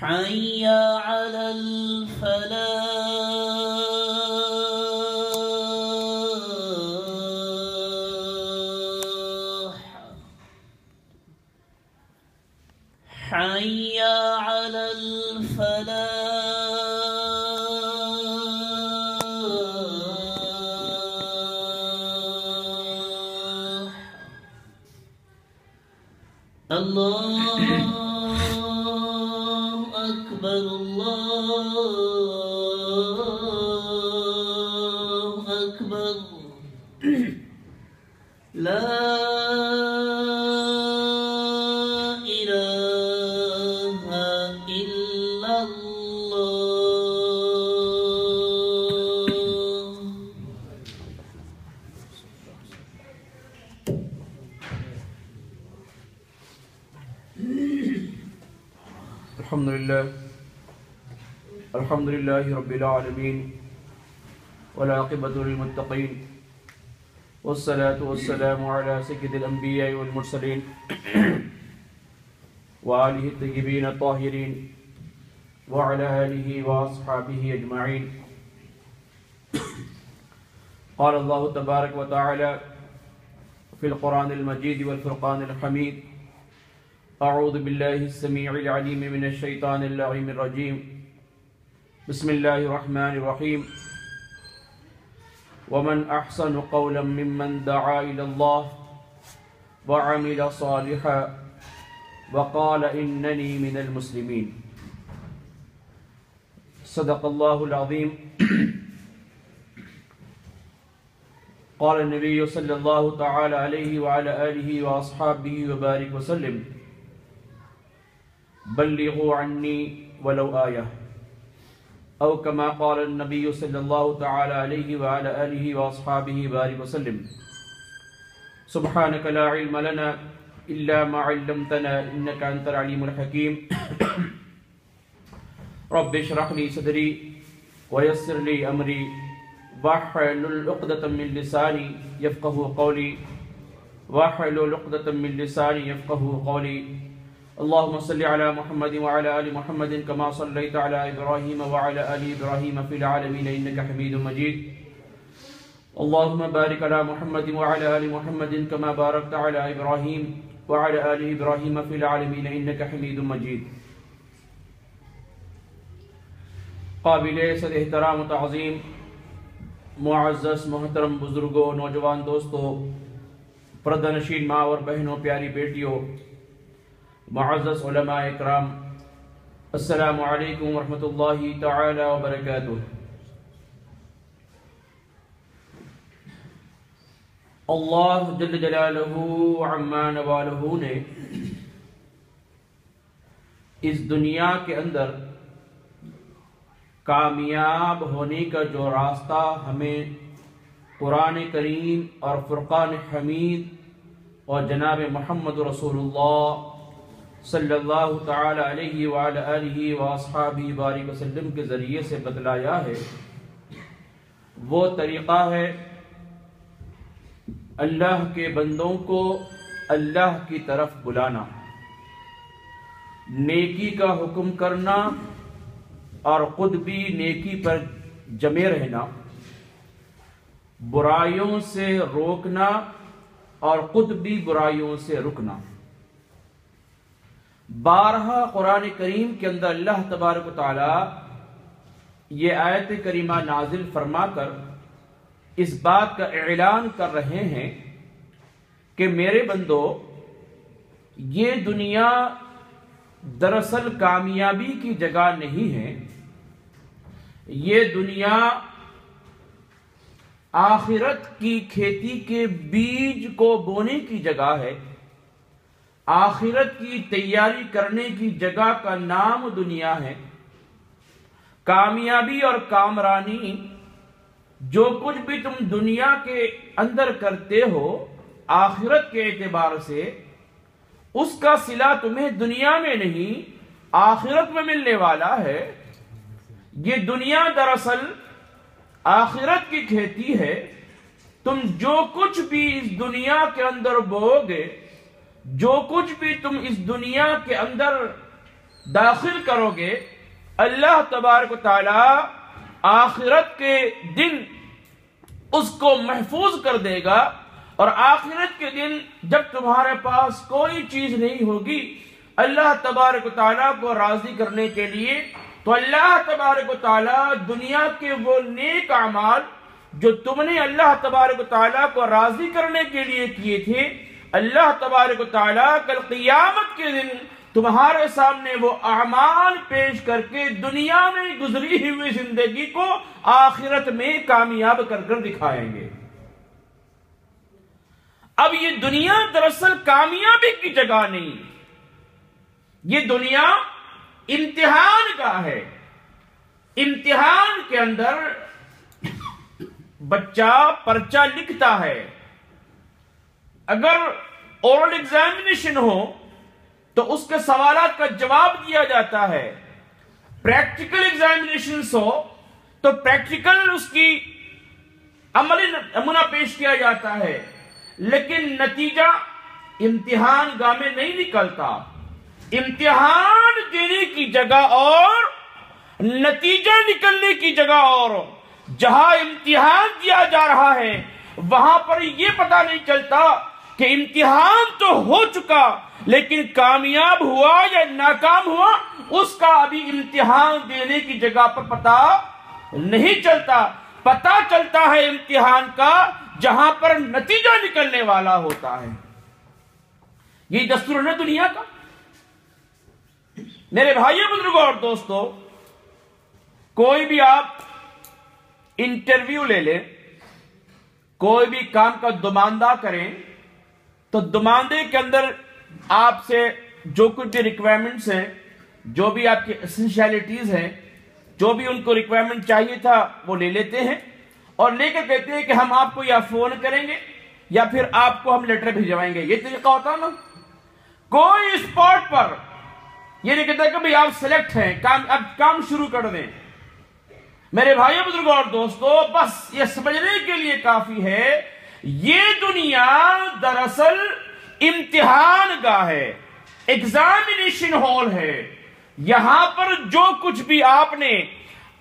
حي على الفلاح حي على الفلاح الله أكبر الله أكبر لا إله إلا الله. الحمد لله رب العالمين والعاقبة للمتقين والصلاة والسلام على سيد الأنبياء والمرسلين وآله الطيبين الطاهرين وعلى آله وأصحابه أجمعين. قال الله تبارك وتعالى في القرآن المجيد والفرقان الحميد: أعوذ بالله السميع العليم من الشيطان اللعين الرجيم. بسم الله الرحمن الرحيم. ومن أحسن قولا ممن دعا إلى الله وعمل صالحا وقال إنني من المسلمين. صدق الله العظيم. قال النبي صلى الله تعالى عليه وعلى آله وأصحابه وبارك وسلم: بلغوا عني ولو آية، أو كما قال النبي صلى الله تعالى عليه وعلى آله وأصحابه وبارك وسلم. سبحانك لا علم لنا إلا ما علمتنا إنك أنت العليم الحكيم. رب اشرح لي صدري ويسر لي أمري واحلل عقدة من لساني يفقهوا قولي واحلل عقدة من لساني يفقهوا قولي. اللهم صل على محمد وعلى آل محمد كما صليت على إبراهيم وعلى آل إبراهيم في العالمين إنك حميد مجيد. اللهم بارك على محمد وعلى آل محمد كما باركت على إبراهيم وعلى آل إبراهيم في العالمين إنك حميد مجيد. قابل صد احترام و تعظیم معزز محترم بزرگوں، نوجوان دوستوں، پردہ نشین ماں اور بہنوں، پیاری بیٹیوں، معزز علماء اکرام، السلام علیکم ورحمۃ اللہ تعالی وبرکاتہ. اللہ جل جلالہ عما نوالہ نے اس دنیا کے اندر کامیاب ہونے کا جو راستہ ہمیں قرآن کریم اور فرقان حمید اور جناب محمد رسول اللہ صلی اللہ تعالی علیہ وآلہ آلہ وآصحابہ بارک وسلم کے ذریعے سے بتلایا ہے، وہ طریقہ ہے اللہ کے بندوں کو اللہ کی طرف بلانا، نیکی کا حکم کرنا اور خود بھی نیکی پر جمے رہنا، برائیوں سے روکنا اور خود بھی برائیوں سے رکنا. بارہا قرآن کریم کے اندر اللہ تبارک و تعالی یہ آیت کریمہ نازل فرما کر اس بات کا اعلان کر رہے ہیں کہ میرے بندو، یہ دنیا دراصل کامیابی کی جگہ نہیں ہے، یہ دنیا آخرت کی کھیتی کے بیج کو بونے کی جگہ ہے، آخرت کی تیاری کرنے کی جگہ کا نام دنیا ہے. کامیابی اور کامرانی جو کچھ بھی تم دنیا کے اندر کرتے ہو آخرت کے اعتبار سے، اس کا صلہ تمہیں دنیا میں نہیں آخرت میں ملنے والا ہے. یہ دنیا دراصل آخرت کی کھیتی ہے. تم جو کچھ بھی اس دنیا کے اندر بوؤ گے، جو کچھ بھی تم اس دنیا کے اندر داخل کرو گے، اللہ تبارک و تعالی آخرت کے دن اس کو محفوظ کر دے گا، اور آخرت کے دن جب تمہارے پاس کوئی چیز نہیں ہوگی اللہ تبارک و تعالیٰ کو راضی کرنے کے لیے، تو اللہ تبارک و تعالیٰ دنیا کے وہ نیک اعمال جو تم نے اللہ تبارک و تعالیٰ کو راضی کرنے کے لیے کیے تھے، اللہ تبارک و تعالیٰ کل قیامت کے دن تمہارے سامنے وہ اعمال پیش کر کے دنیا میں گزری ہوئی زندگی کو آخرت میں کامیاب کر کر دکھائیں گے۔ اب یہ دنیا دراصل کامیابی کی جگہ نہیں، یہ دنیا امتحان کا ہے۔ امتحان کے اندر بچہ پرچہ لکھتا ہے، اگر اورل ایگزامینیشن ہو تو اس کے سوالات کا جواب دیا جاتا ہے، پریکٹیکل ایگزامینیشنز ہو تو پریکٹیکل اس کی عملی نمونہ پیش کیا جاتا ہے، لیکن نتیجہ امتحان گاہ میں نہیں نکلتا۔ امتحان دینے کی جگہ اور نتیجہ نکلنے کی جگہ اور، جہاں امتحان دیا جا رہا ہے وہاں پر یہ پتہ نہیں چلتا کہ امتحان تو ہو چکا لیکن کامیاب ہوا یا ناکام ہوا، اس کا ابھی امتحان دینے کی جگہ پر پتہ نہیں چلتا۔ پتہ چلتا ہے امتحان کا جہاں پر نتیجہ نکلنے والا ہوتا ہے۔ یہ دستور ہے دنیا کا۔ میرے بھائیوں بزرگوں اور دوستو، کوئی بھی آپ انٹرویو لے لیں، کوئی بھی کام کا دماندہ کریں تو دماندے کے اندر آپ سے جو کچھ بھی ریکوائرمنٹس ہیں، جو بھی آپ کی اسینشیلٹیز ہیں، جو بھی ان کو ریکوائرمنٹ چاہیے تھا وہ لے لیتے ہیں، اور لے کر کہتے ہیں کہ ہم آپ کو یا فون کریں گے یا پھر آپ کو ہم لیٹر بھیجوائیں گے۔ یہ طریقہ ہوتا نا۔ کوئی اسپاٹ پر یہ نہیں کہتا کہ بھئی آپ سلیکٹ ہیں، اب کام شروع کر دیں۔ میرے بھائیوں بزرگوں اور دوستو، بس یہ سمجھنے کے لیے کافی ہے، یہ دنیا دراصل امتحان گاہ ہے، ایگزامینیشن ہال ہے۔ یہاں پر جو کچھ بھی آپ نے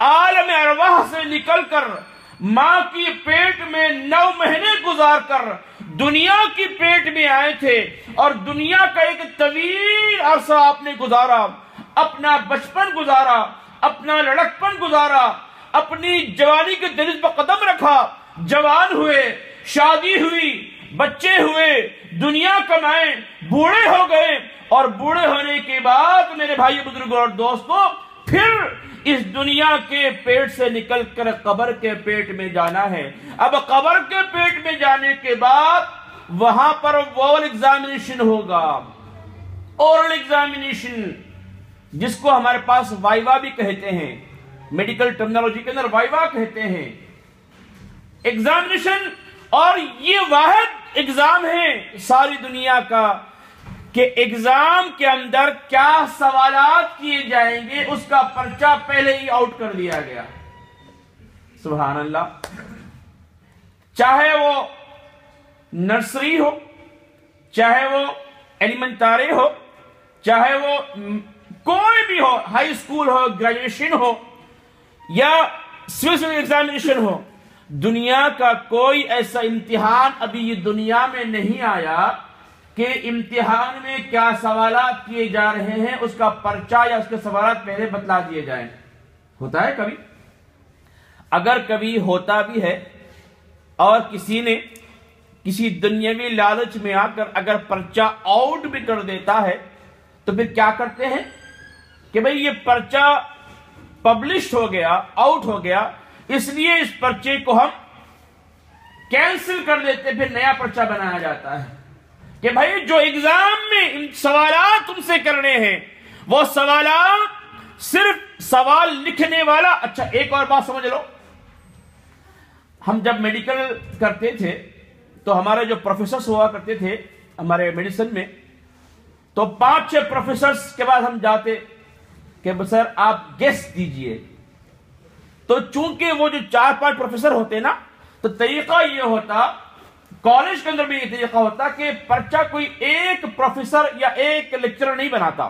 عالم ارواح سے نکل کر ماں کی پیٹ میں 9 مہینے گزار کر دنیا کی پیٹ میں آئے تھے، اور دنیا کا ایک طویل عرصہ آپ نے گزارا، اپنا بچپن گزارا، اپنا لڑکپن گزارا، اپنی جوانی کے دہلیز پر قدم رکھا، جوان ہوئے، شادی ہوئی، بچے ہوئے، دنیا کمائے، بوڑھے ہو گئے، اور بوڑھے ہونے کے بعد میرے بھائی بزرگوں اور دوستو پھر اس دنیا کے پیٹ سے نکل کر قبر کے پیٹ میں جانا ہے۔ اب قبر کے پیٹ میں جانے کے بعد وہاں پر اورل ایگزامینیشن ہوگا، اورل ایگزامینیشن جس کو ہمارے پاس وائوا بھی کہتے ہیں، میڈیکل ٹرمنالوجی کے اندر وائوا کہتے ہیں، ایگزامینیشن۔ اور یہ واحد ایگزام ہے ساری دنیا کا کہ ایگزام کے اندر کیا سوالات کیے جائیں گے اس کا پرچہ پہلے ہی آؤٹ کر دیا گیا۔ سبحان اللہ۔ چاہے وہ نرسری ہو، چاہے وہ ایلیمنٹاری ہو، چاہے وہ کوئی بھی ہو، ہائی اسکول ہو، گریجویشن ہو یا سول ایگزامینیشن ہو، دنیا کا کوئی ایسا امتحان ابھی یہ دنیا میں نہیں آیا کہ امتحان میں کیا سوالات کیے جا رہے ہیں اس کا پرچہ یا اس کے سوالات پہلے بتلا دیے جائیں۔ ہوتا ہے کبھی؟ اگر کبھی ہوتا بھی ہے اور کسی نے کسی دنیاوی لالچ میں آ کر اگر پرچہ آؤٹ بھی کر دیتا ہے تو پھر کیا کرتے ہیں کہ بھئی یہ پرچہ پبلش ہو گیا، آؤٹ ہو گیا، اس لیے اس پرچے کو ہم کینسل کر دیتے، پھر نیا پرچہ بنایا جاتا ہے کہ بھائی جو ایگزام میں سوالات تم سے کرنے ہیں وہ سوالات صرف سوال لکھنے والا۔ اچھا ایک اور بات سمجھ لو، ہم جب میڈیکل کرتے تھے تو ہمارے جو پروفیسرز ہوا کرتے تھے ہمارے میڈیسن میں، تو 5-6 پروفیسرز کے بعد ہم جاتے کہ سر آپ گیس دیجئے، تو چونکہ وہ جو 4-5 پروفیسر ہوتے نا تو طریقہ یہ ہوتا، کالج کے اندر بھی یہ طریقہ ہوتا کہ پرچہ کوئی ایک پروفیسر یا ایک لیکچرر نہیں بناتا،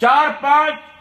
4-5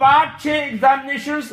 5-6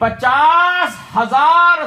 50,000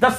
10